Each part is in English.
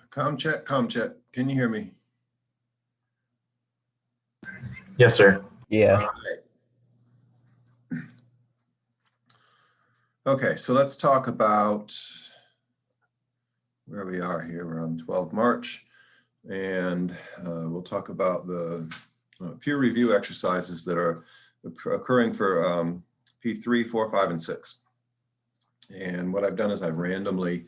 Com check, com check. Can you hear me? Yes, sir. Yeah. All right. Okay, so let's talk about where we are here. We're on 12 March, and we'll talk about the peer review exercises that are occurring for P3, 4, 5, and 6. And what I've done is I've randomly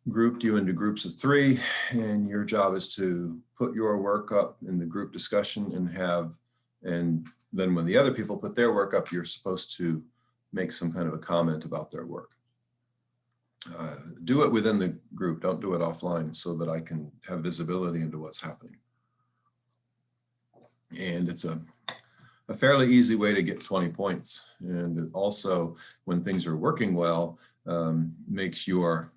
grouped you into groups of 3, and your job is to put your work up in the group discussion and then when the other people put their work up, you're supposed to make some kind of a comment about their work. Do it within the group, don't do it offline, so that I can have visibility into what's happening. And it's a fairly easy way to get 20 points. And it also, when things are working well, makes your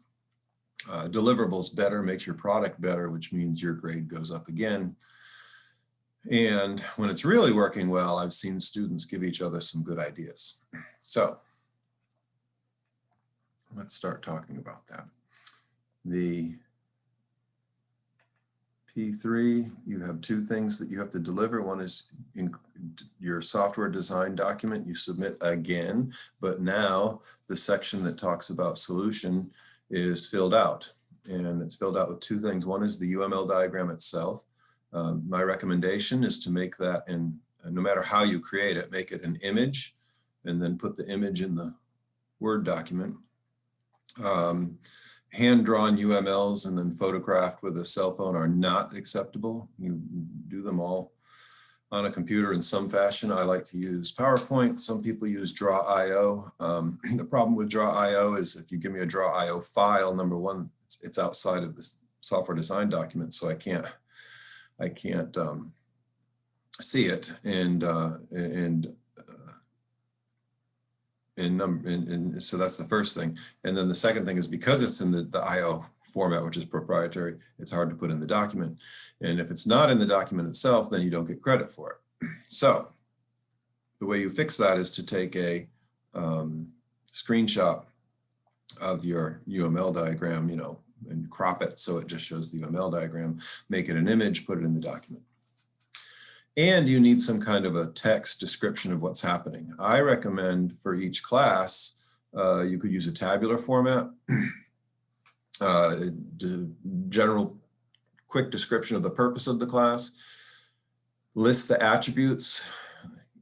deliverables better, makes your product better, which means your grade goes up again. And when it's really working well, I've seen students give each other some good ideas. So let's start talking about that. The P3, you have 2 things that you have to deliver. One is in your software design document you submit again, but now the section that talks about solution is filled out, and it's filled out with 2 things. One is the UML diagram itself. My recommendation is to make that no matter how you create it, make it an image and then put the image in the Word document. Hand-drawn UMLs and then photographed with a cell phone are not acceptable. You do them all on a computer in some fashion. I like to use PowerPoint. Some people use Draw.io. The problem with Draw.io is if you give me a Draw.io file, number one, it's outside of this software design document, so I can't see it, and so that's the first thing. And then the second thing is because it's in the IO format, which is proprietary, it's hard to put in the document. And if it's not in the document itself, then you don't get credit for it. So the way you fix that is to take a screenshot of your UML diagram, and crop it so it just shows the UML diagram, make it an image, put it in the document. And you need some kind of a text description of what's happening. I recommend for each class, you could use a tabular format, general quick description of the purpose of the class, list the attributes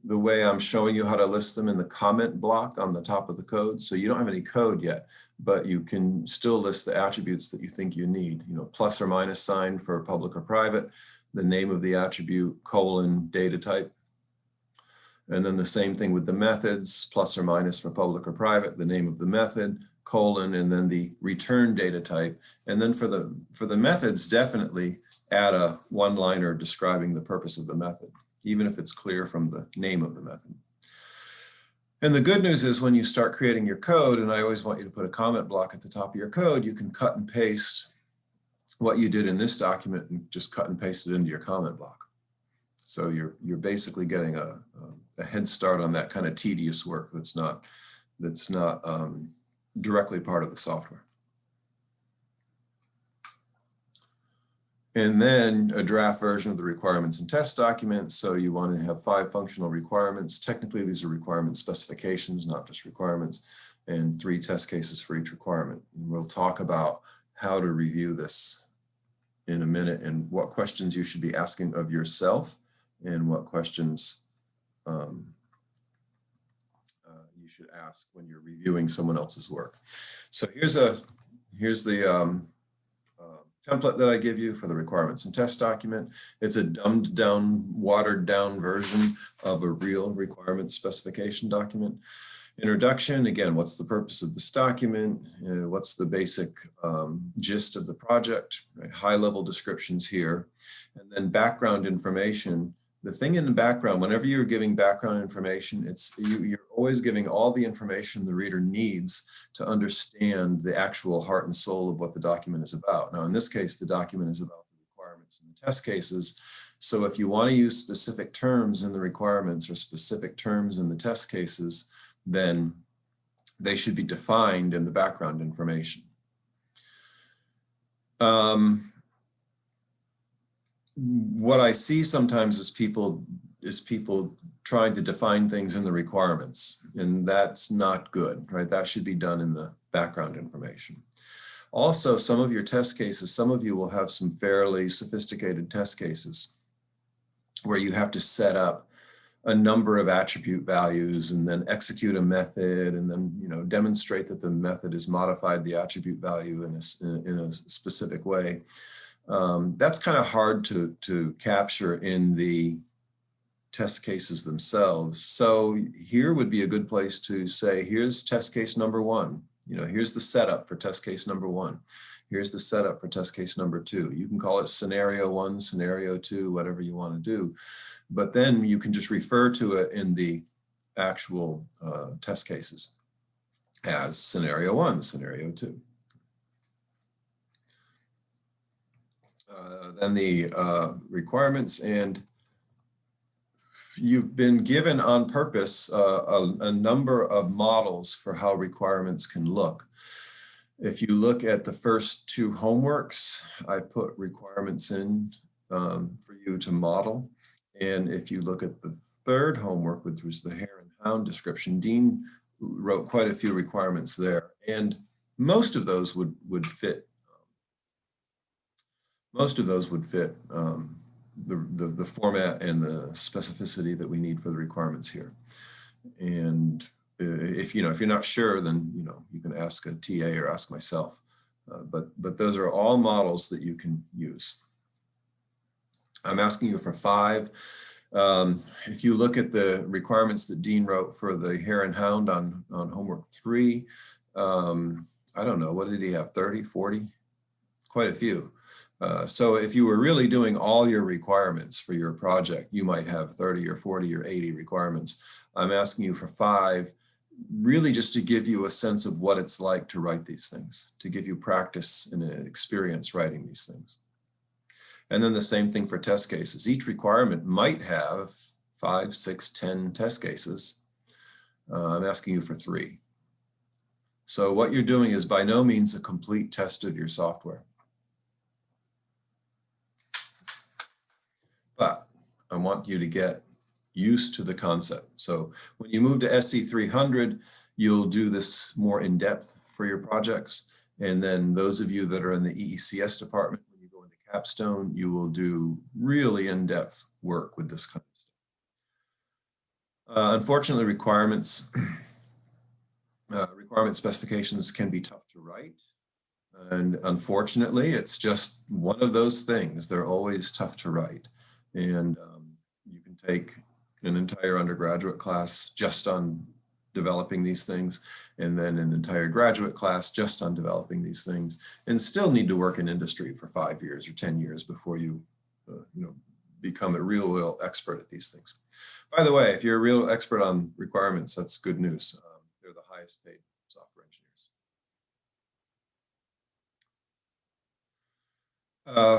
the way I'm showing you how to list them in the comment block on the top of the code. So you don't have any code yet, but you can still list the attributes that you think you need, plus or minus sign for public or private, the name of the attribute, colon, data type. And then the same thing with the methods, plus or minus for public or private, the name of the method, colon, and then the return data type. And then for the methods, definitely add a one-liner describing the purpose of the method, even if it's clear from the name of the method. And the good news is when you start creating your code, and I always want you to put a comment block at the top of your code, you can cut and paste what you did in this document and just cut and paste it into your comment block. So you're basically getting a head start on that kind of tedious work that's not directly part of the software. And then a draft version of the requirements and test document. So you want to have 5 functional requirements. Technically, these are requirement specifications, not just requirements, and 3 test cases for each requirement. And we'll talk about how to review this in a minute and what questions you should be asking of yourself and what questions you should ask when you're reviewing someone else's work. So here's the template that I give you for the requirements and test document. It's a dumbed down, watered down version of a real requirement specification document. Introduction, again, what's the purpose of this document? What's the basic gist of the project? Right? High level descriptions here. And then background information. The thing in the background, whenever you're giving background information, you're always giving all the information the reader needs to understand the actual heart and soul of what the document is about. Now, in this case, the document is about the requirements and the test cases. So if you want to use specific terms in the requirements or specific terms in the test cases, then they should be defined in the background information. What I see sometimes is people trying to define things in the requirements, and that's not good, right? That should be done in the background information. Also, some of your test cases, some of you will have some fairly sophisticated test cases where you have to set up a number of attribute values and then execute a method and then, you know, demonstrate that the method has modified the attribute value in a specific way. That's kind of hard to capture in the test cases themselves. So here would be a good place to say, here's test case number one. You know, here's the setup for test case number one. Here's the setup for test case number two. You can call it scenario one, scenario two, whatever you want to do. But then you can just refer to it in the actual test cases as scenario one, scenario two. Then the requirements, and you've been given on purpose a number of models for how requirements can look. If you look at the first two homeworks, I put requirements in for you to model. And if you look at the third homework, which was the hare and hound description, Dean wrote quite a few requirements there. And most of those would fit. Most of those would fit the format and the specificity that we need for the requirements here. And if you're not sure, then you can ask a TA or ask myself. But those are all models that you can use. I'm asking you for 5. If you look at the requirements that Dean wrote for the hare and hound on homework 3, I don't know, what did he have, 30, 40? Quite a few. So if you were really doing all your requirements for your project, you might have 30 or 40 or 80 requirements. I'm asking you for 5, really just to give you a sense of what it's like to write these things, to give you practice and experience writing these things. And then the same thing for test cases. Each requirement might have 5, 6, 10 test cases. I'm asking you for 3. So what you're doing is by no means a complete test of your software. But I want you to get used to the concept. So when you move to SC300, you'll do this more in depth for your projects. And then those of you that are in the EECS department, when you go into Capstone, you will do really in-depth work with this kind of stuff. Unfortunately, requirement specifications can be tough to write. And unfortunately, it's just one of those things. They're always tough to write. And you can take an entire undergraduate class just on developing these things, and then an entire graduate class just on developing these things, and still need to work in industry for 5 years or 10 years before you, become a real expert at these things. By the way, if you're a real expert on requirements, that's good news. They're the highest paid software engineers.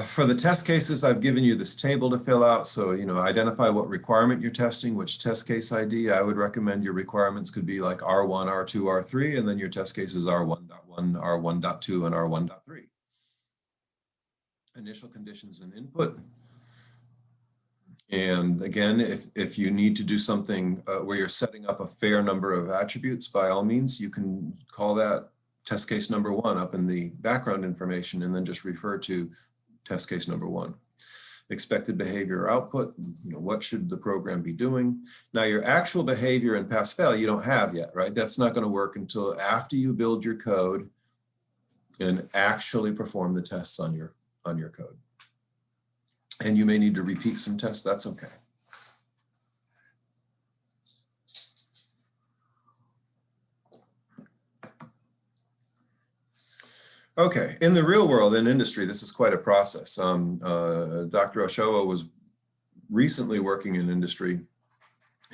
For the test cases, I've given you this table to fill out. So, identify what requirement you're testing, which test case ID. I would recommend your requirements could be like R1, R2, R3, and then your test cases are R1.1, R1.2, and R1.3. Initial conditions and input. And again, if you need to do something where you're setting up a fair number of attributes, by all means, you can call that test case number 1 up in the background information and then just refer to test case number 1. Expected behavior or output, what should the program be doing? Now your actual behavior and pass-fail you don't have yet, right? That's not going to work until after you build your code and actually perform the tests on your code. And you may need to repeat some tests, that's okay. Okay, in the real world, in industry, this is quite a process. Dr. Oshoa was recently working in industry,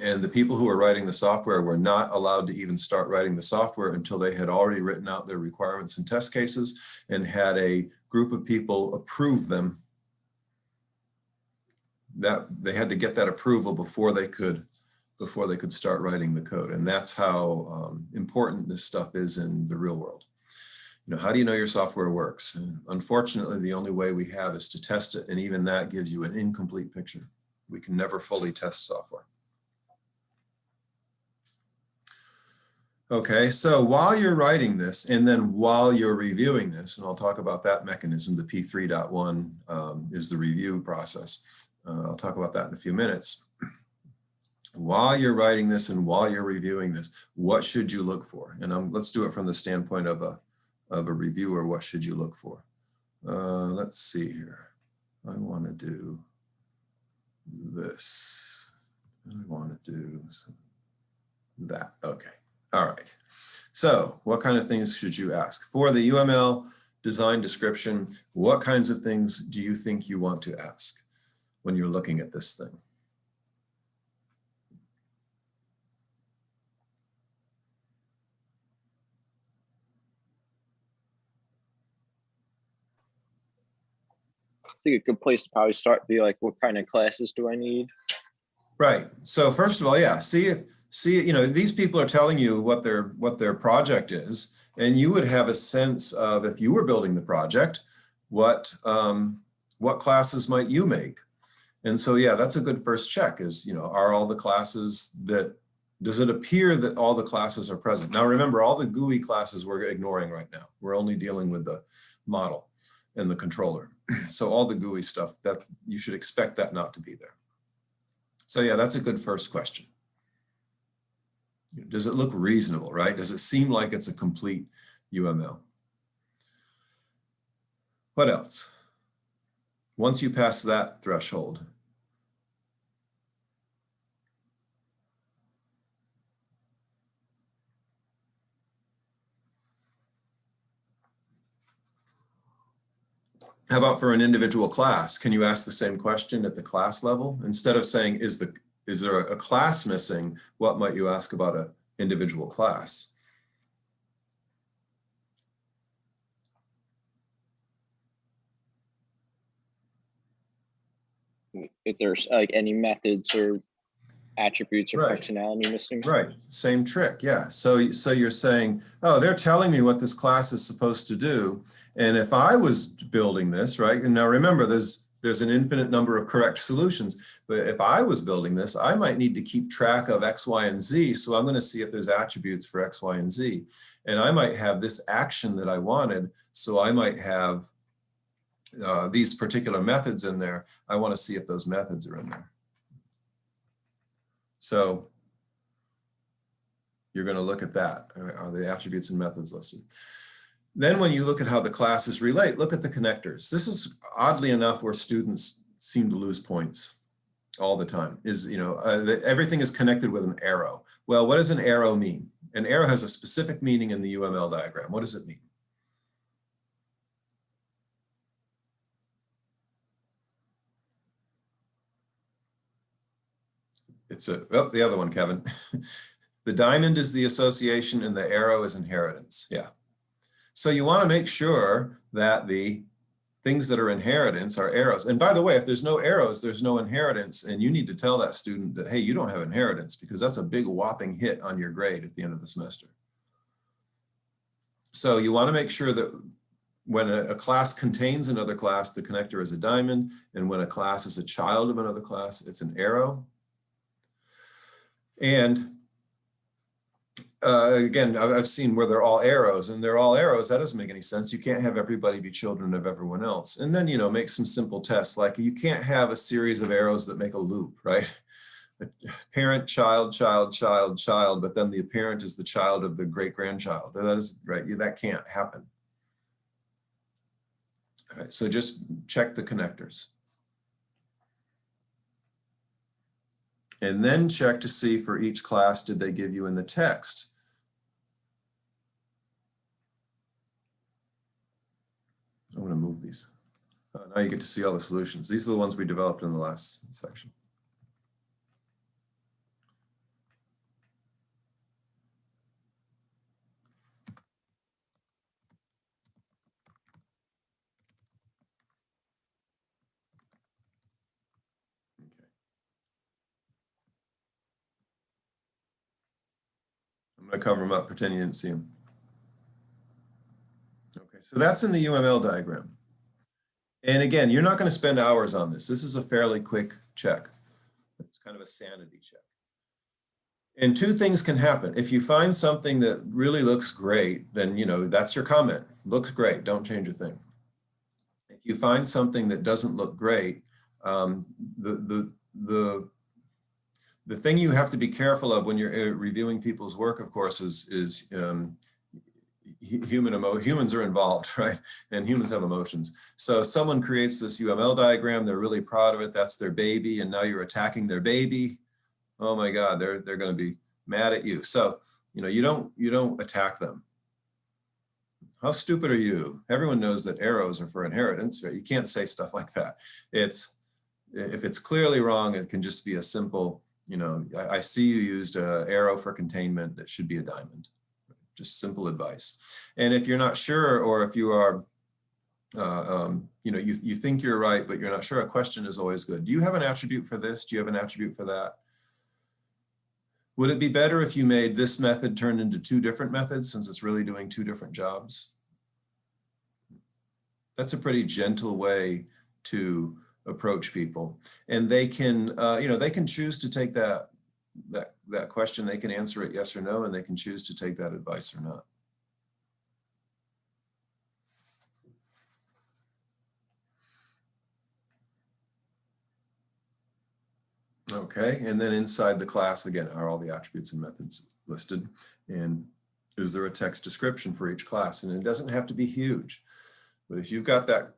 and the people who were writing the software were not allowed to even start writing the software until they had already written out their requirements and test cases and had a group of people approve them. That they had to get that approval before they could start writing the code. And that's how important this stuff is in the real world. how do you know your software works? And unfortunately, the only way we have is to test it, and even that gives you an incomplete picture. We can never fully test software. Okay, so while you're writing this, and then while you're reviewing this, and I'll talk about that mechanism, the P3.1 is the review process. I'll talk about that in a few minutes. While you're writing this and while you're reviewing this, what should you look for? And let's do it from the standpoint of a reviewer. What should you look for? Let's see here. I want to do this. I want to do that. Okay. All right. So what kind of things should you ask? For the UML design description, what kinds of things do you think you want to ask when you're looking at this thing? I think a good place to probably start would be like, what kind of classes do I need? Right. So first of all, yeah, see, these people are telling you what their project is, and you would have a sense of, if you were building the project, what classes might you make? And so, yeah, that's a good first check is, are all the classes does it appear that all the classes are present? Now, remember, all the GUI classes we're ignoring right now. We're only dealing with the model and the controller. So all the GUI stuff, that you should expect that not to be there. So yeah, that's a good first question. Does it look reasonable, right? Does it seem like it's a complete UML? What else? Once you pass that threshold, how about for an individual class? Can you ask the same question at the class level? Instead of saying, is there a class missing? What might you ask about an individual class? If there's like any methods or attributes or Right. functionality missing. Right, same trick, yeah. So you're saying, oh, they're telling me what this class is supposed to do. And if I was building this, right, and now remember, there's an infinite number of correct solutions, but if I was building this, I might need to keep track of X, Y, and Z. So I'm going to see if there's attributes for X, Y, and Z. And I might have this action that I wanted. So I might have these particular methods in there. I want to see if those methods are in there. So you're going to look at that. Are the attributes and methods listed? Then when you look at how the classes relate, look at the connectors. This is oddly enough where students seem to lose points all the time, is, everything is connected with an arrow. Well, what does an arrow mean? An arrow has a specific meaning in the UML diagram. What does it mean? It's the other one, Kevin. The diamond is the association and the arrow is inheritance. Yeah. So you want to make sure that the things that are inheritance are arrows. And by the way, if there's no arrows, there's no inheritance. And you need to tell that student that, hey, you don't have inheritance, because that's a big whopping hit on your grade at the end of the semester. So you want to make sure that when a class contains another class, the connector is a diamond. And when a class is a child of another class, it's an arrow. And again, I've seen where they're all arrows, and they're all arrows. That doesn't make any sense. You can't have everybody be children of everyone else. And then, make some simple tests, like you can't have a series of arrows that make a loop, right? Parent, child, child, child, child, but then the parent is the child of the great-grandchild. That is right. That can't happen. All right, so just check the connectors. And then check to see for each class, did they give you in the text? I'm going to move these. Now you get to see all the solutions. These are the ones we developed in the last section. Okay. I'm going to cover them up, pretend you didn't see them. So that's in the UML diagram. And again, you're not going to spend hours on this. This is a fairly quick check. It's kind of a sanity check. And two things can happen. If you find something that really looks great, then, you know, that's your comment. Looks great, don't change a thing. If you find something that doesn't look great, the thing you have to be careful of when you're reviewing people's work, of course, is humans are involved, right? And humans have emotions. So someone creates this UML diagram, they're really proud of it, that's their baby, and now you're attacking their baby. Oh my God, they're going to be mad at you. So, you know, you don't attack them. How stupid are you? Everyone knows that arrows are for inheritance, right? You can't say stuff like that. If it's clearly wrong, it can just be a simple, you know, I see you used an arrow for containment, that should be a diamond. Just simple advice. And if you're not sure, or if you are, you know, you think you're right, but you're not sure, a question is always good. Do you have an attribute for this? Do you have an attribute for that? Would it be better if you made this method turn into two different methods, since it's really doing two different jobs? That's a pretty gentle way to approach people. And they can, you know, they can choose to take that question, they can answer it yes or no, and they can choose to take that advice or not. Okay, and then inside the class, again, are all the attributes and methods listed. And is there a text description for each class? And it doesn't have to be huge, but if you've got that,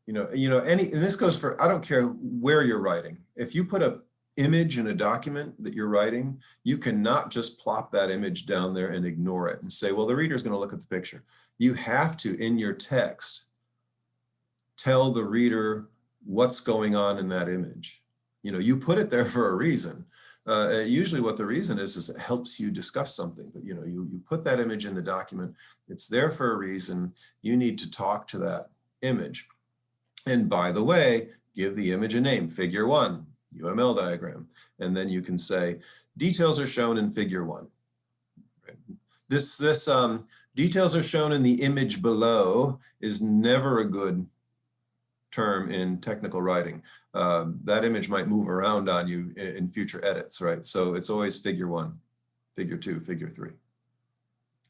you know, and this goes for, I don't care where you're writing. If you put a image in a document that you're writing, you cannot just plop that image down there and ignore it and say, well, the reader's going to look at the picture. You have to, in your text, tell the reader what's going on in that image. You know, you put it there for a reason. Usually what the reason is it helps you discuss something, but you know, you put that image in the document, it's there for a reason. You need to talk to that image. And by the way, give the image a name, figure 1, UML diagram. And then you can say, details are shown in figure 1. Right? This details are shown in the image below is never a good term in technical writing. That image might move around on you in future edits, right? So it's always figure 1, figure 2, figure 3.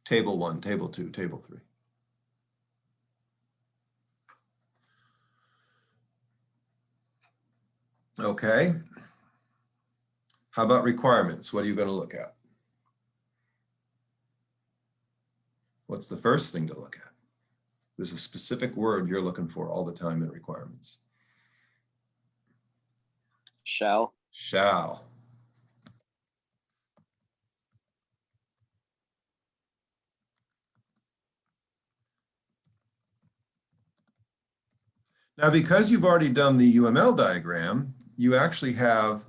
Table 1, table 2, table 3. Okay. How about requirements? What are you going to look at? What's the first thing to look at? There's a specific word you're looking for all the time in requirements. Shall. Shall. Now, because you've already done the UML diagram, you actually have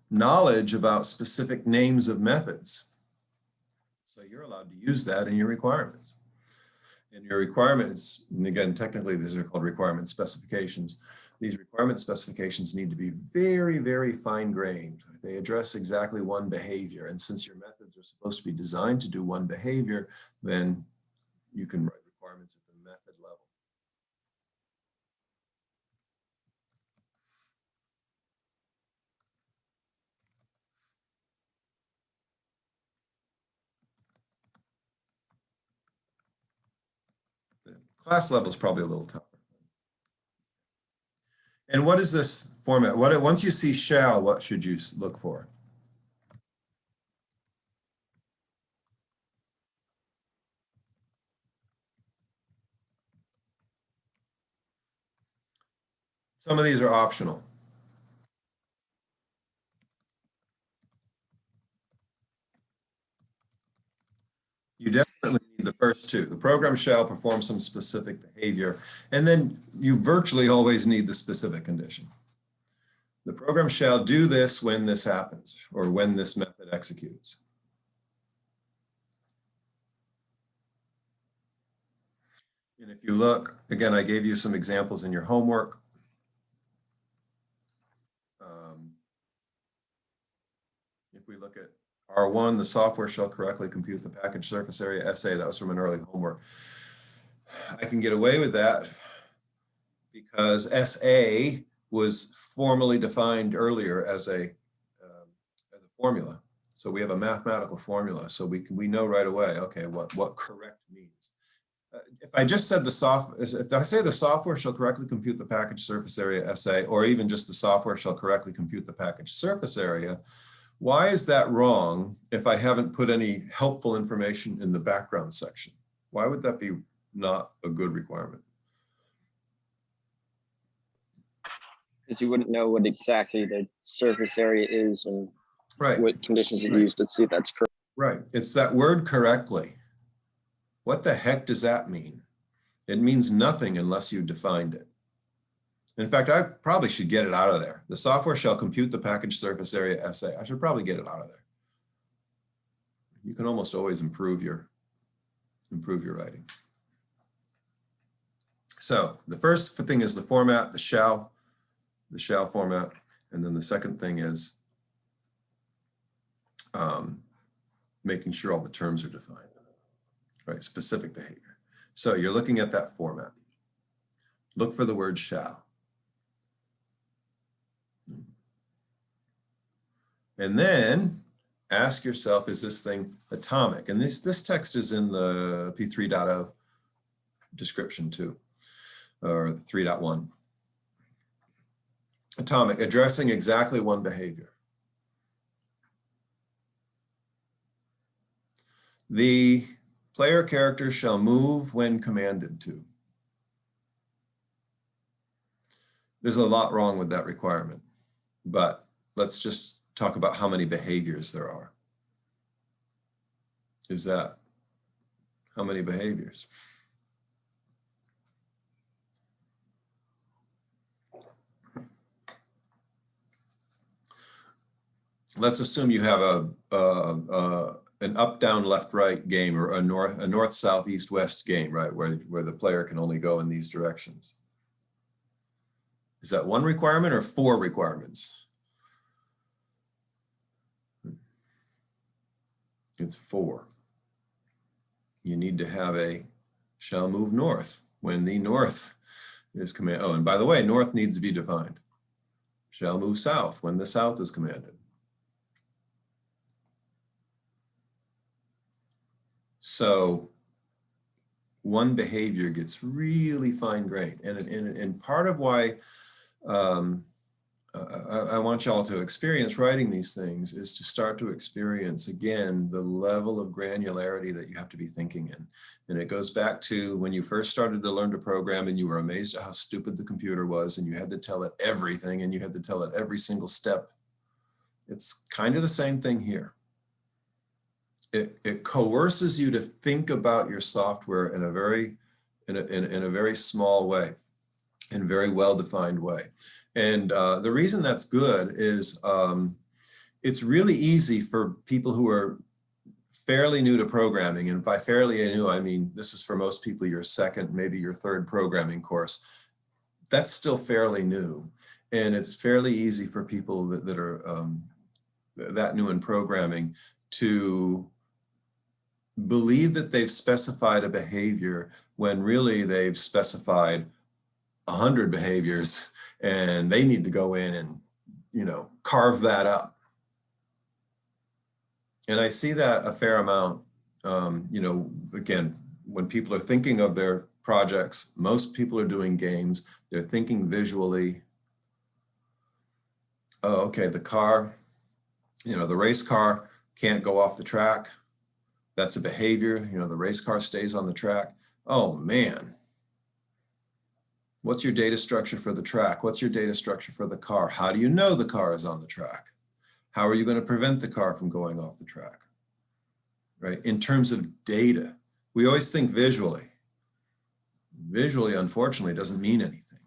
knowledge about specific names of methods. So you're allowed to use that in your requirements. In your requirements, and again, technically these are called requirement specifications. These requirement specifications need to be very, very fine-grained. They address exactly one behavior. And since your methods are supposed to be designed to do one behavior, then you can write requirements at the method level. The class level is probably a little tougher. And what is this format? Once you see shall, what should you look for? Some of these are optional. You definitely need the first two. The program shall perform some specific behavior, and then you virtually always need the specific condition. The program shall do this when this happens, or when this method executes. And if you look, again, I gave you some examples in your homework. If we look at R1, the software shall correctly compute the package surface area SA. That was from an early homework. I can get away with that because SA was formally defined earlier as a formula. So we have a mathematical formula. So we know right away, okay, what correct means. If I just said if I say the software shall correctly compute the package surface area SA, or even just the software shall correctly compute the package surface area, why is that wrong if I haven't put any helpful information in the background section? Why would that be not a good requirement? Because you wouldn't know what exactly the surface area is and Right. what conditions it Right. used to see if that's correct. Right. It's that word correctly. What the heck does that mean? It means nothing unless you defined it. In fact, I probably should get it out of there. The software shall compute the package surface area SA. I should probably get it out of there. You can almost always improve your writing. So the first thing is the format, the shall format. And then the second thing is making sure all the terms are defined, right? Specific behavior. So you're looking at that format. Look for the word shall. And then ask yourself, is this thing atomic? And this text is in the P3.0 description too, or 3.1. Atomic, addressing exactly one behavior. The player character shall move when commanded to. There's a lot wrong with that requirement, but let's just talk about how many behaviors there are. Is that how many behaviors? Let's assume you have an up, down, left, right game, or a north, south, east, west game, right? Where the player can only go in these directions. Is that one requirement or 4 requirements? It's 4. You need to have a shall move north when the north is commanded. Oh, and by the way, north needs to be defined. Shall move south when the south is commanded. So one behavior gets really fine-grained. And part of why I want y'all to experience writing these things is to start to experience, again, the level of granularity that you have to be thinking in. And it goes back to when you first started to learn to program and you were amazed at how stupid the computer was and you had to tell it everything and you had to tell it every single step. It's kind of the same thing here. It coerces you to think about your software in a very small way, in a very well-defined way. And the reason that's good is it's really easy for people who are fairly new to programming. And by fairly new, I mean, this is for most people your second, maybe your third programming course. That's still fairly new. And it's fairly easy for people that are that new in programming to believe that they've specified a behavior when really they've specified 100 behaviors and they need to go in and, you know, carve that up. And I see that a fair amount, you know, again, when people are thinking of their projects, most people are doing games, they're thinking visually. Oh, okay, the car, you know, the race car can't go off the track. That's a behavior, you know, the race car stays on the track. Oh man. What's your data structure for the track? What's your data structure for the car? How do you know the car is on the track? How are you going to prevent the car from going off the track? Right? In terms of data, we always think visually. Visually, unfortunately, doesn't mean anything.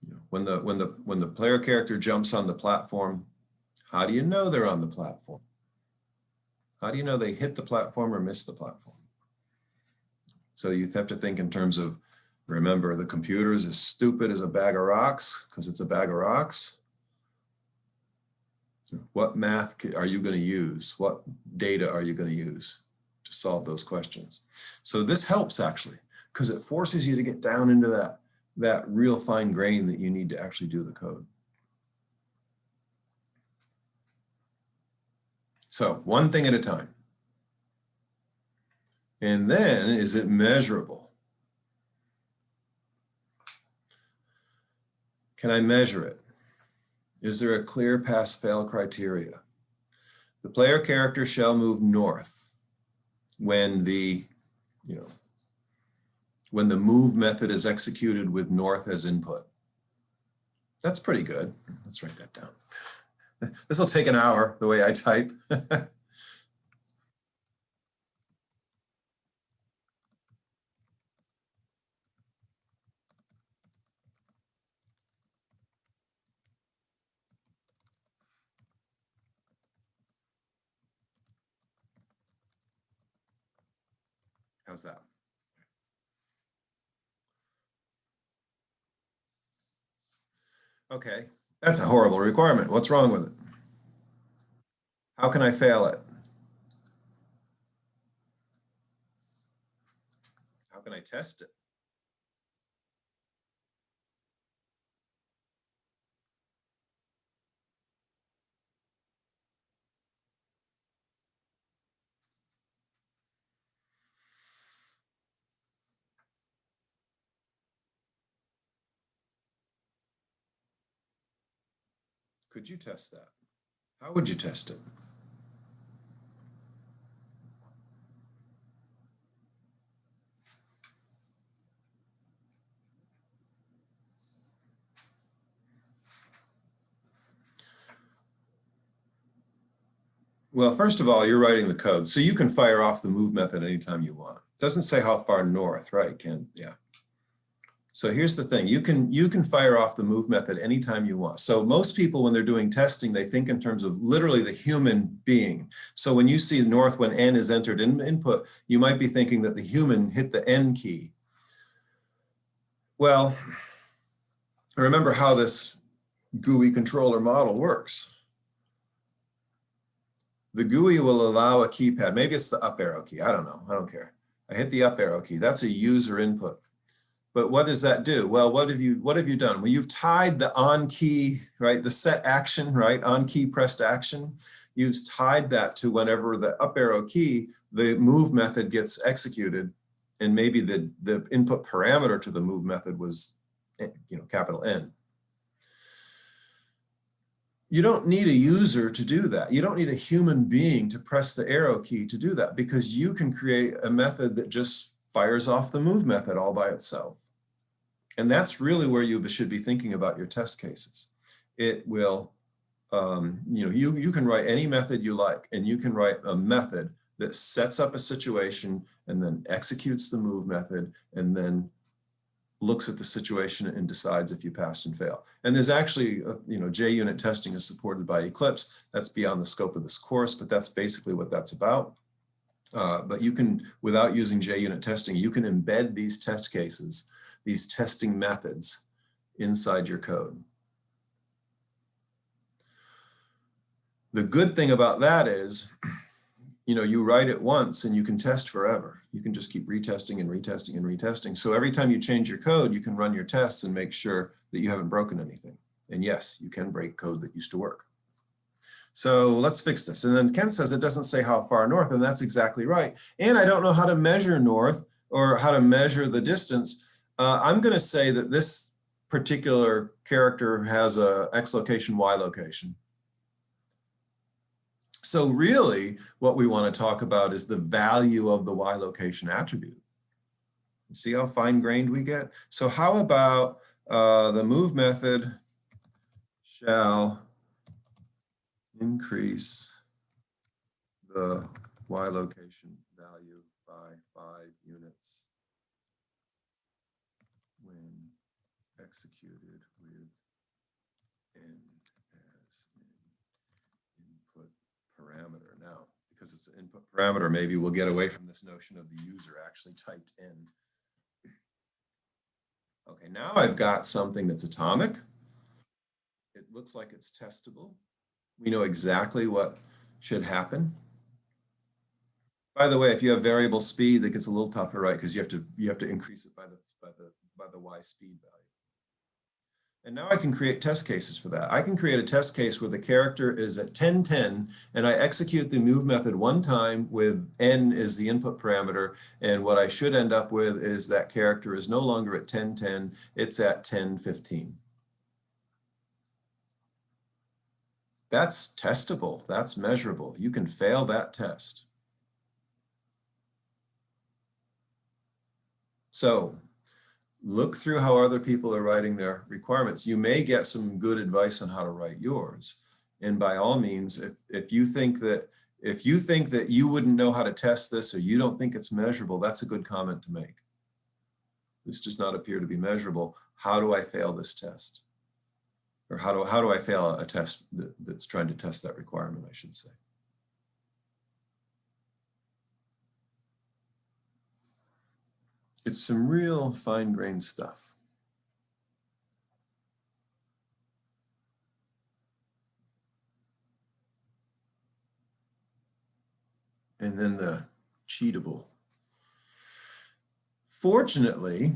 You know, when the player character jumps on the platform, how do you know they're on the platform? How do you know they hit the platform or miss the platform? So you have to think in terms of, remember, the computer is as stupid as a bag of rocks because it's a bag of rocks. What math are you going to use? What data are you going to use to solve those questions. So this helps actually, because it forces you to get down into that real fine grain that you need to actually do the code. So one thing at a time. And then, is it measurable? Can I measure it? Is there a clear pass-fail criteria? The player character shall move north when the, when the move method is executed with north as input. That's pretty good. Let's write that down. This will take an hour, the way I type. How's that? Okay, that's a horrible requirement. What's wrong with it? How can I fail it? How can I test it? Could you test that? How would you test it? Well, first of all, you're writing the code, so you can fire off the move method anytime you want. It doesn't say how far north, right, Ken? Yeah. So here's the thing, you can fire off the move method anytime you want. So most people, when they're doing testing, they think in terms of literally the human being. So when you see north when N is entered in input, you might be thinking that the human hit the N key. Well, remember how this GUI controller model works. The GUI will allow a keypad. Maybe it's the up arrow key. I don't know. I don't care. I hit the up arrow key. That's a user input. But what does that do? Well, what have you done? Well, you've tied the on key, right? The set action, right? On key pressed action. You've tied that to whenever the up arrow key, the move method gets executed, and maybe the input parameter to the move method was, capital N. You don't need a user to do that. You don't need a human being to press the arrow key to do that, because you can create a method that just fires off the move method all by itself. And that's really where you should be thinking about your test cases. It will, you can write any method you like, and you can write a method that sets up a situation and then executes the move method and then looks at the situation and decides if you passed and fail. And there's actually, JUnit testing is supported by Eclipse. That's beyond the scope of this course, but that's basically what that's about. But you can, without using JUnit testing, you can embed these test cases, these testing methods inside your code. The good thing about that is, you write it once and you can test forever. You can just keep retesting and retesting and retesting. So every time you change your code, you can run your tests and make sure that you haven't broken anything. And yes, you can break code that used to work. So let's fix this. And then Ken says it doesn't say how far north, and that's exactly right. And I don't know how to measure north or how to measure the distance. I'm going to say that this particular character has a X location, Y location. So really what we want to talk about is the value of the Y location attribute. You see how fine-grained we get? So how about the move method shall increase the Y location value by 5 units when executed with N as an input parameter. Now, because it's an input parameter, maybe we'll get away from this notion of the user actually typed in. Okay, now I've got something that's atomic. It looks like it's testable. We know exactly what should happen. By the way, if you have variable speed, that gets a little tougher, right? Because you have to increase it by the y speed value. And now I can create test cases for that. I can create a test case where the character is at 1010 and I execute the move method one time with n as the input parameter. And what I should end up with is that character is no longer at 1010, it's at 1015. That's testable, that's measurable. You can fail that test. So look through how other people are writing their requirements. You may get some good advice on how to write yours. And by all means, if you think that you wouldn't know how to test this or you don't think it's measurable, that's a good comment to make. This does not appear to be measurable. How do I fail this test? Or how do I fail a test that's trying to test that requirement, I should say. It's some real fine-grained stuff. And then the cheatable. Fortunately,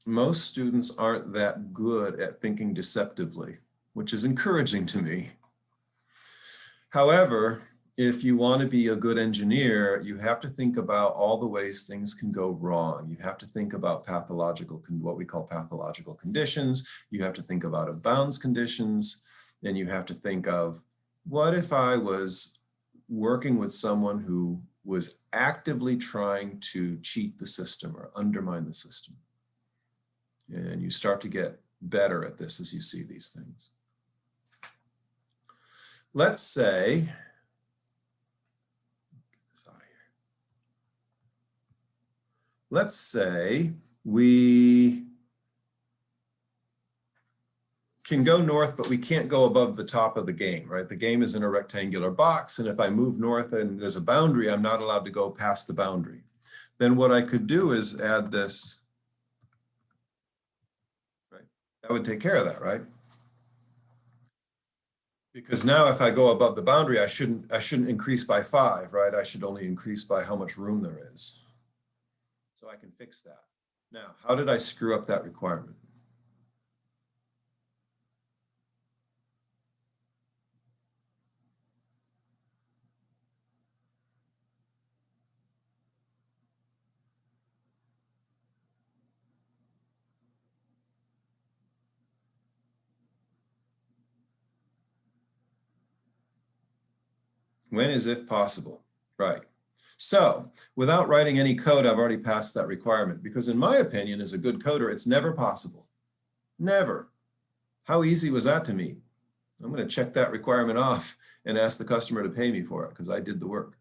most students aren't that good at thinking deceptively, which is encouraging to me. However, if you want to be a good engineer, you have to think about all the ways things can go wrong. You have to think about what we call pathological conditions. You have to think about out of bounds conditions. And you have to think of, what if I was working with someone who was actively trying to cheat the system or undermine the system? And you start to get better at this as you see these things. Let's say, get this out of here. Let's say we can go north, but we can't go above the top of the game, right? The game is in a rectangular box, and if I move north and there's a boundary, I'm not allowed to go past the boundary. Then what I could do is add this, right? That would take care of that, right? Because now if I go above the boundary, I shouldn't increase by 5, right? I should only increase by how much room there is. So I can fix that. Now, how did I screw up that requirement? When is if possible? Right. So without writing any code, I've already passed that requirement, because in my opinion, as a good coder, it's never possible. Never. How easy was that to meet? I'm going to check that requirement off and ask the customer to pay me for it because I did the work.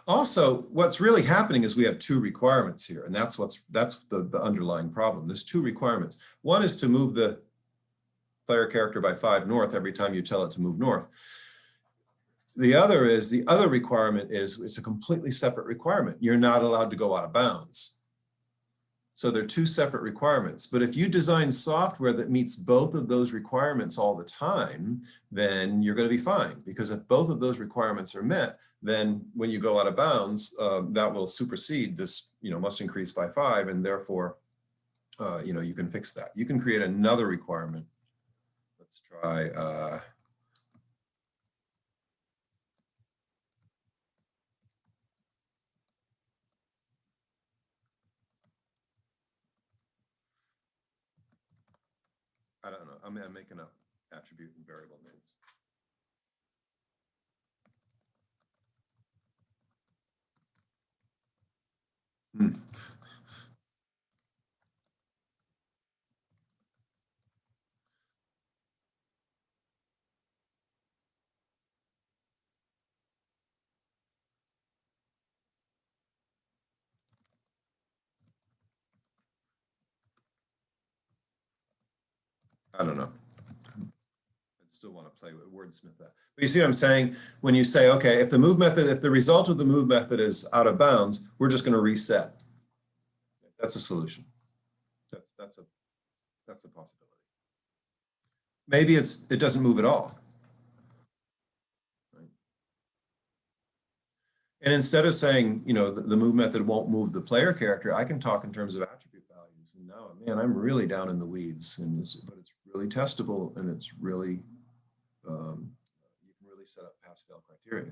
Also, what's really happening is we have 2 requirements here, and that's the underlying problem. There's 2 requirements. One is to move the player character by 5 north every time you tell it to move north. The other requirement is it's a completely separate requirement. You're not allowed to go out of bounds. So they're 2 separate requirements. But if you design software that meets both of those requirements all the time, then you're going to be fine. Because if both of those requirements are met, then when you go out of bounds, that will supersede this, must increase by 5, and therefore, you can fix that. You can create another requirement. Let's try. I don't know. I'm making up attribute and variable names. I don't know. I'd still want to play with wordsmith that. But you see what I'm saying? When you say, okay, if the result of the move method is out of bounds, we're just going to reset. That's a solution. That's a possibility. Maybe it doesn't move at all. And instead of saying, you know, the move method won't move the player character, I can talk in terms of attribute values. And now, man, I'm really down in the weeds, and but it's really testable, and it's really, you can really set up pass-fail criteria.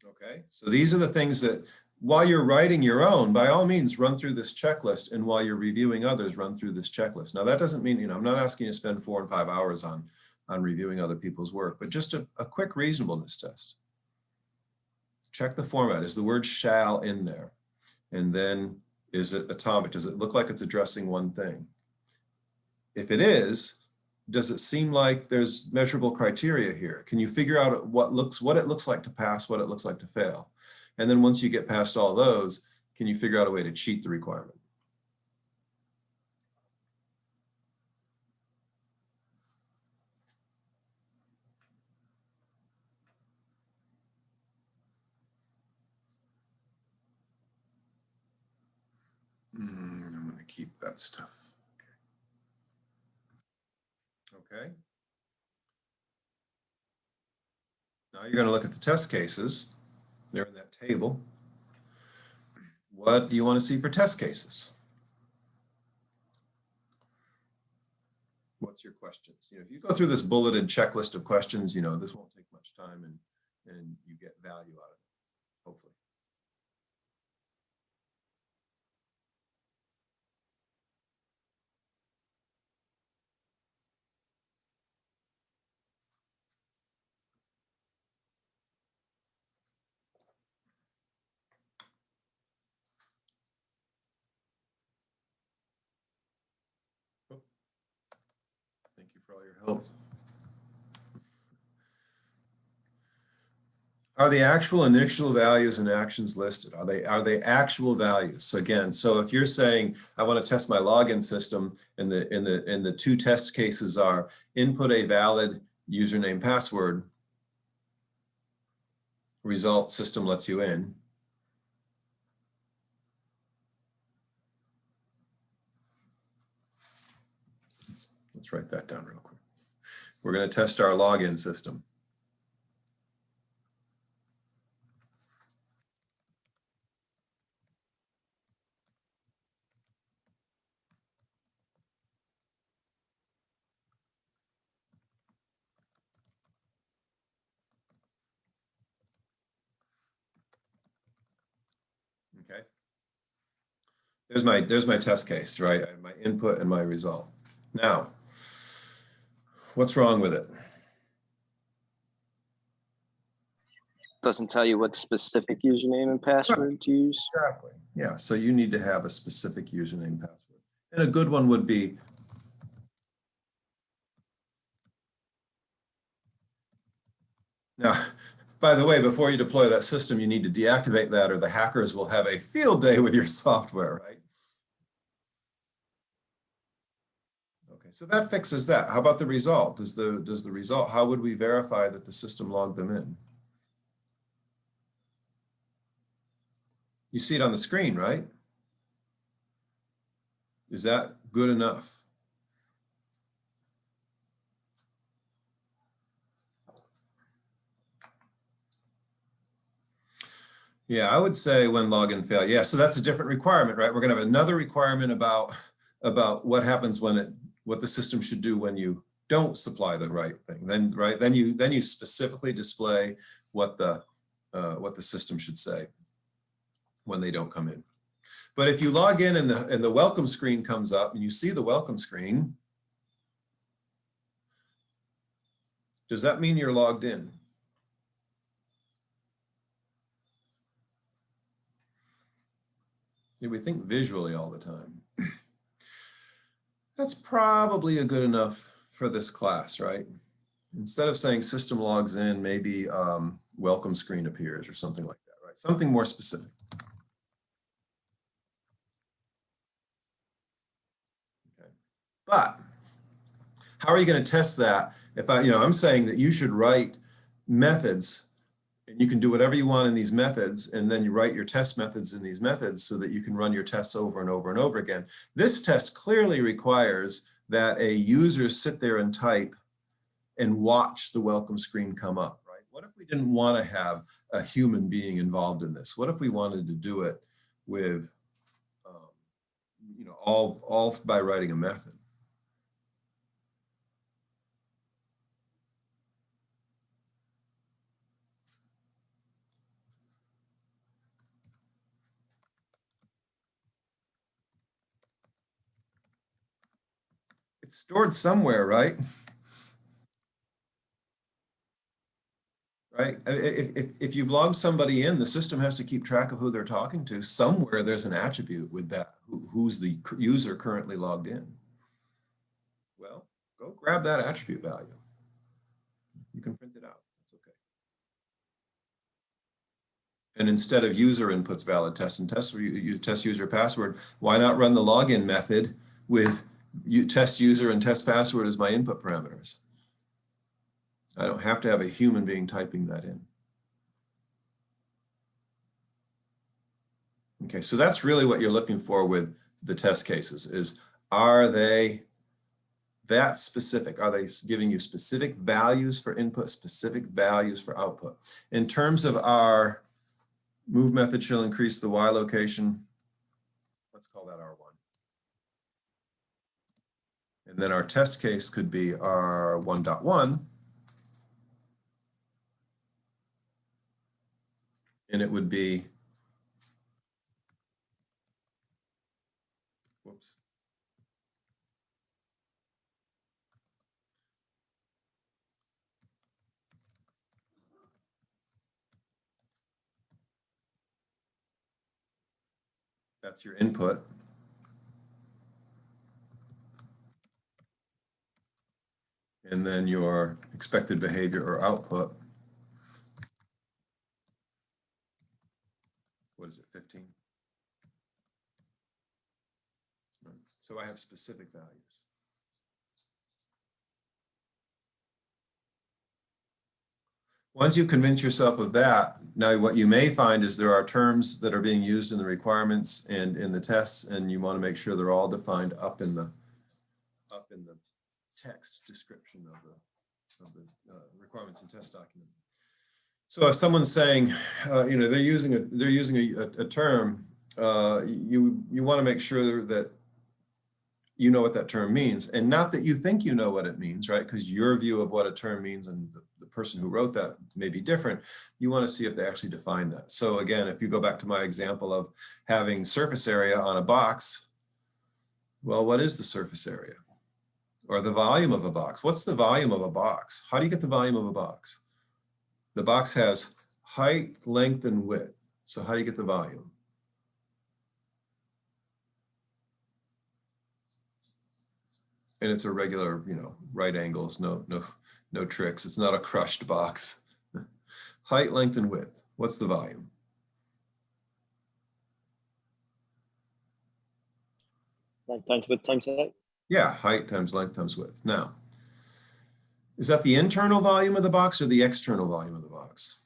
Okay, so these are the things that, while you're writing your own, by all means, run through this checklist, and while you're reviewing others, run through this checklist. Now, that doesn't mean, you know, I'm not asking you to spend 4 and 5 hours on reviewing other people's work, but just a quick reasonableness test. Check the format. Is the word shall in there? And then, is it atomic? Does it look like it's addressing one thing? If it is, does it seem like there's measurable criteria here? Can you figure out what it looks like to pass, what it looks like to fail? And then once you get past all those, can you figure out a way to cheat the requirement? I'm going to keep that stuff. Okay. Now you're going to look at the test cases. They're in that table. What do you want to see for test cases? What's your questions? You know, if you go through this bulleted checklist of questions, you know, this won't take much time, and you get value out of it, hopefully. Thank you for all your help. Are the actual initial values and actions listed? Are they actual values? So again, so if you're saying I want to test my login system, and the 2 test cases are input a valid username password, result system lets you in. Let's write that down real quick. We're going to test our login system. Okay. There's my test case, right? I have my input and my result. Now, what's wrong with it? Doesn't tell you what specific username and password to use. Exactly. Yeah. So you need to have a specific username password. And a good one would be now, by the way, before you deploy that system, you need to deactivate that, or the hackers will have a field day with your software, right? Okay, so that fixes that. How about the result? Does the result, how would we verify that the system logged them in? You see it on the screen, right? Is that good enough? Yeah, I would say when login fail. Yeah, so that's a different requirement, right? We're going to have another requirement about what happens when what the system should do when you don't supply the right thing. Then you specifically display what the system should say when they don't come in. But if you log in and the welcome screen comes up and you see the welcome screen, does that mean you're logged in? Yeah, we think visually all the time. That's probably a good enough for this class, right? Instead of saying system logs in, maybe welcome screen appears or something like that, right? Something more specific. Okay. But how are you going to test that? If I'm saying that you should write methods And you can do whatever you want in these methods, and then you write your test methods in these methods so that you can run your tests over and over and over again. This test clearly requires that a user sit there and type and watch the welcome screen come up, right? What if we didn't want to have a human being involved in this? What if we wanted to do it with, you know, all by writing a method? It's stored somewhere, right? Right. If you've logged somebody in, the system has to keep track of who they're talking to. Somewhere there's an attribute with that, who's the user currently logged in. Well, go grab that attribute value. You can print it out. That's okay. And instead of user inputs valid test and test, you test user password, why not run the login method with test user and test password as my input parameters? I don't have to have a human being typing that in. Okay, so that's really what you're looking for with the test cases is, are they that specific? Are they giving you specific values for input, specific values for output? In terms of our move method shall increase the Y location, let's call that R1. And then our test case could be R1.1. And it would be, whoops. That's your input. And then your expected behavior or output. What is it, 15? So I have specific values. Once you convince yourself of that, now what you may find is there are terms that are being used in the requirements and in the tests, and you want to make sure they're all defined up in the text description of the requirements and test document. So if someone's saying, you know, they're using a term, you want to make sure that you know what that term means, and not that you think you know what it means, right? Because your view of what a term means and the person who wrote that may be different. You want to see if they actually define that. So again, if you go back to my example of having surface area on a box, well, what is the surface area? Or the volume of a box? What's the volume of a box? How do you get the volume of a box? The box has height, length, and width. So how do you get the volume? And it's a regular, you know, right angles, no tricks. It's not a crushed box. Height, length, and width. What's the volume? Length times width times height. Yeah, height times length times width. Now, is that the internal volume of the box or the external volume of the box?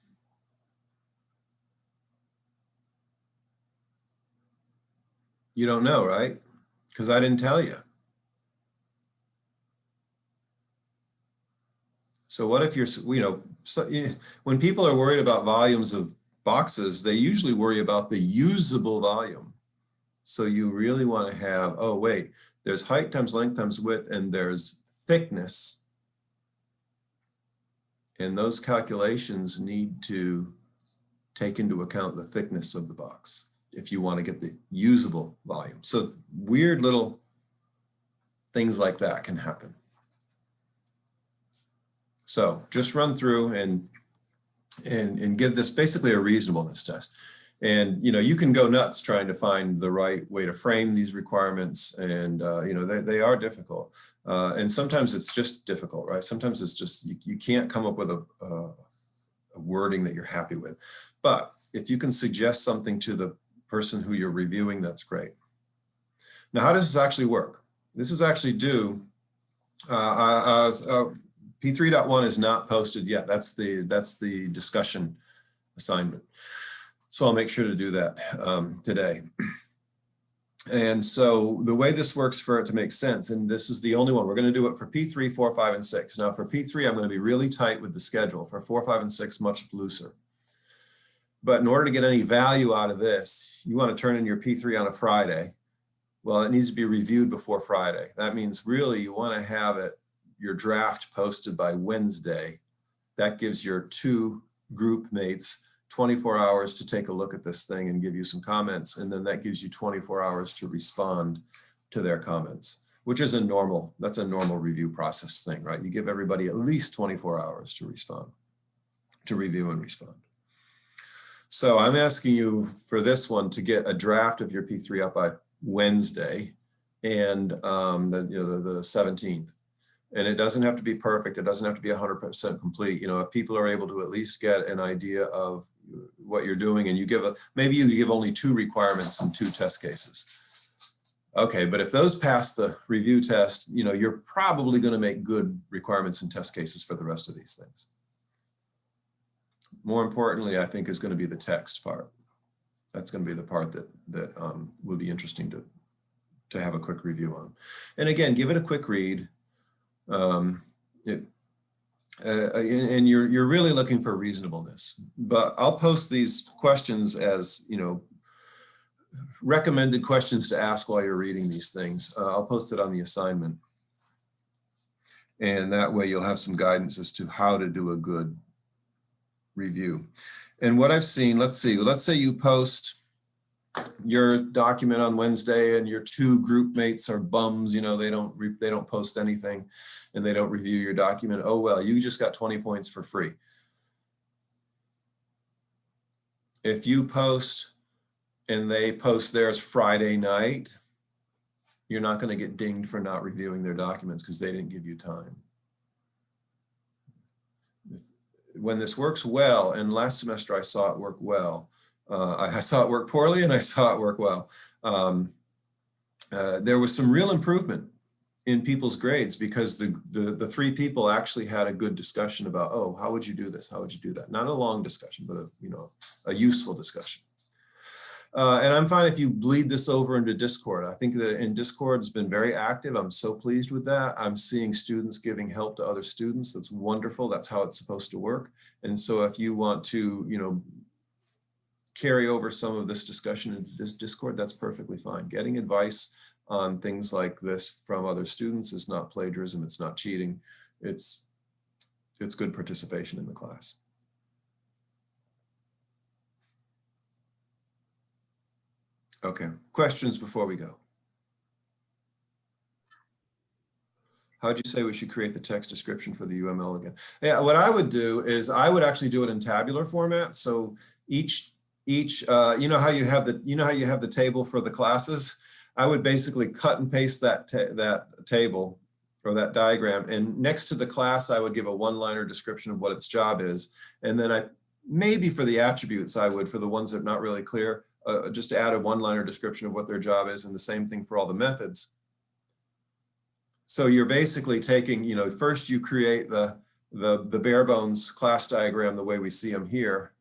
You don't know, right? Because I didn't tell you. So what if you're, you know, when people are worried about volumes of boxes, they usually worry about the usable volume. So you really want to have, oh, wait, there's height times length times width, and there's thickness. And those calculations need to take into account the thickness of the box if you want to get the usable volume. So weird little things like that can happen. So just run through and give this basically a reasonableness test. And, you know, you can go nuts trying to find the right way to frame these requirements. And, you know, they are difficult. And sometimes it's just difficult, right? Sometimes it's just, you can't come up with a wording that you're happy with. But if you can suggest something to the person who you're reviewing, that's great. Now, how does this actually work? This is actually due, P3.1 is not posted yet. That's the discussion assignment. So I'll make sure to do that today. And so the way this works for it to make sense, and this is the only one, we're going to do it for P3, 4, 5, and 6. Now for P3, I'm going to be really tight with the schedule. For 4, 5, and 6, much looser. But in order to get any value out of this, you want to turn in your P3 on a Friday. Well, it needs to be reviewed before Friday. That means really you want to have it, your draft posted by Wednesday. That gives your 2 group mates 24 hours to take a look at this thing and give you some comments. And then that gives you 24 hours to respond to their comments, which is that's a normal review process thing, right? You give everybody at least 24 hours to respond, to review and respond. So I'm asking you for this one to get a draft of your P3 up by Wednesday and the 17th. And it doesn't have to be perfect. It doesn't have to be 100% complete. You know, if people are able to at least get an idea of what you're doing, and you give maybe you give only 2 requirements and 2 test cases. Okay, but if those pass the review test, you know, you're probably going to make good requirements and test cases for the rest of these things. More importantly, I think is going to be the text part. That's going to be the part that will be interesting to have a quick review on. And again, give it a quick read. And you're really looking for reasonableness, but I'll post these questions as, you know, recommended questions to ask while you're reading these things. I'll post it on the assignment, and that way you'll have some guidance as to how to do a good review. And what I've seen, let's say you post your document on Wednesday and your 2 group mates are bums, you know, they don't post anything and they don't review your document. Oh, well, you just got 20 points for free. If you post and they post theirs Friday night, you're not going to get dinged for not reviewing their documents because they didn't give you time. When this works well, and last semester I saw it work well, I saw it work poorly and I saw it work well. There was some real improvement in people's grades because the 3 people actually had a good discussion about, oh, how would you do this? How would you do that? Not a long discussion, but a useful discussion. And I'm fine if you bleed this over into Discord. I think that in Discord it's been very active. I'm so pleased with that. I'm seeing students giving help to other students. That's wonderful. That's how it's supposed to work. And so if you want to, you know, carry over some of this discussion into this Discord, that's perfectly fine. Getting advice on things like this from other students is not plagiarism. It's not cheating. It's good participation in the class. Okay, questions before we go? How'd you say we should create the text description for the UML again? Yeah, what I would do is I would actually do it in tabular format. So each you know how you have the table for the classes? I would basically cut and paste that table or that diagram, and next to the class I would give a 1-liner description of what its job is, and then maybe for the attributes I would, for the ones that are not really clear, just add a 1-liner description of what their job is, and the same thing for all the methods. So you're basically taking, you know, first you create the bare bones class diagram the way we see them here,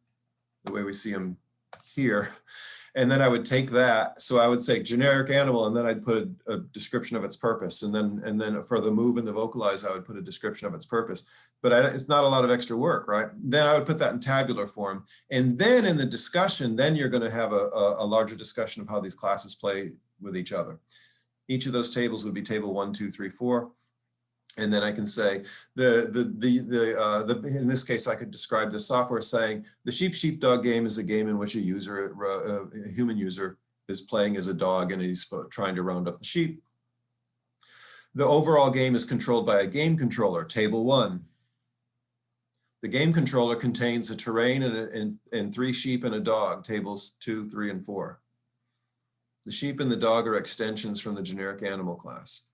and then I would take that. So I would say generic animal, and then I'd put a description of its purpose, and then for the move and the vocalize, I would put a description of its purpose. But it's not a lot of extra work, right? Then I would put that in tabular form, and then in the discussion, then you're going to have a larger discussion of how these classes play with each other. Each of those tables would be table 1, 2, 3, 4. And then I can say in this case, I could describe the software saying the sheepdog game is a game in which a human user is playing as a dog and he's trying to round up the sheep. The overall game is controlled by a game controller, table 1. The game controller contains a terrain and 3 sheep and a dog, tables 2, 3, and 4. The sheep and the dog are extensions from the generic animal class.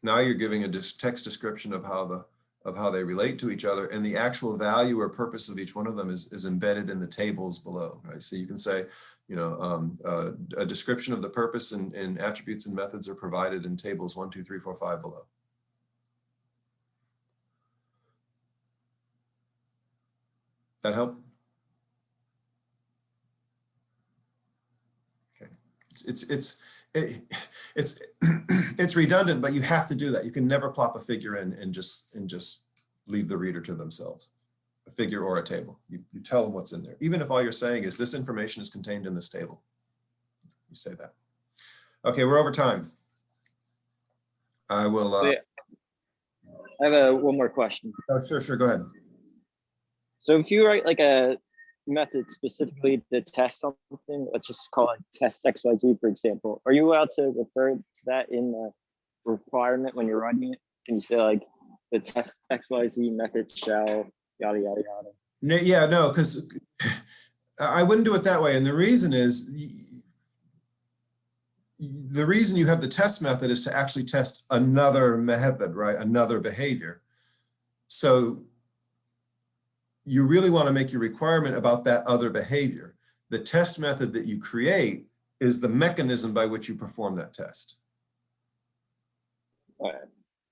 Now you're giving a text description of how they relate to each other, and the actual value or purpose of each one of them is embedded in the tables below, right? So you can say, you know, a description of the purpose and attributes and methods are provided in tables 1, 2, 3, 4, 5 below. That help? Okay. It's redundant, but you have to do that. You can never plop a figure in and just leave the reader to themselves. A figure or a table. You tell them what's in there. Even if all you're saying is this information is contained in this table. You say that. Okay, we're over time. I will. So, yeah. I have one more question. Oh, sure. Go ahead. So if you write like a method specifically to test something, let's just call it test XYZ, for example, are you allowed to refer to that in the requirement when you're writing it? Can you say like the test XYZ method shall yada, yada, yada? Yeah, no, because I wouldn't do it that way. And the reason is, the reason you have the test method is to actually test another method, right? Another behavior. So you really want to make your requirement about that other behavior. The test method that you create is the mechanism by which you perform that test. All right.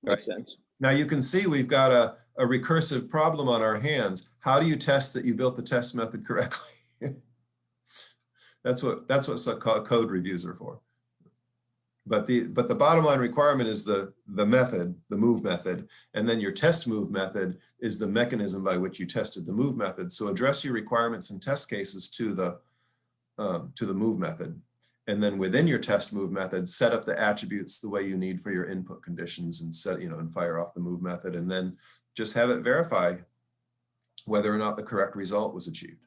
Makes sense. Now you can see we've got a recursive problem on our hands. How do you test that you built the test method correctly? That's what code reviews are for. But the bottom line requirement is the method, the move method, and then your test move method is the mechanism by which you tested the move method. So address your requirements and test cases to the move method, and then within your test move method, set up the attributes the way you need for your input conditions and set and fire off the move method, and then just have it verify whether or not the correct result was achieved.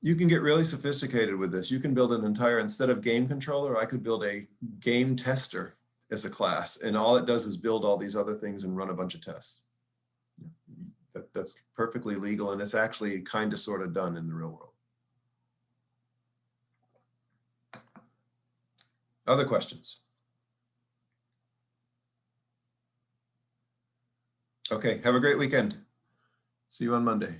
You can get really sophisticated with this. You can build an entire, instead of game controller, I could build a game tester as a class, and all it does is build all these other things and run a bunch of tests. That's perfectly legal, and it's actually kind of sort of done in the real world. Other questions? Okay, have a great weekend. See you on Monday.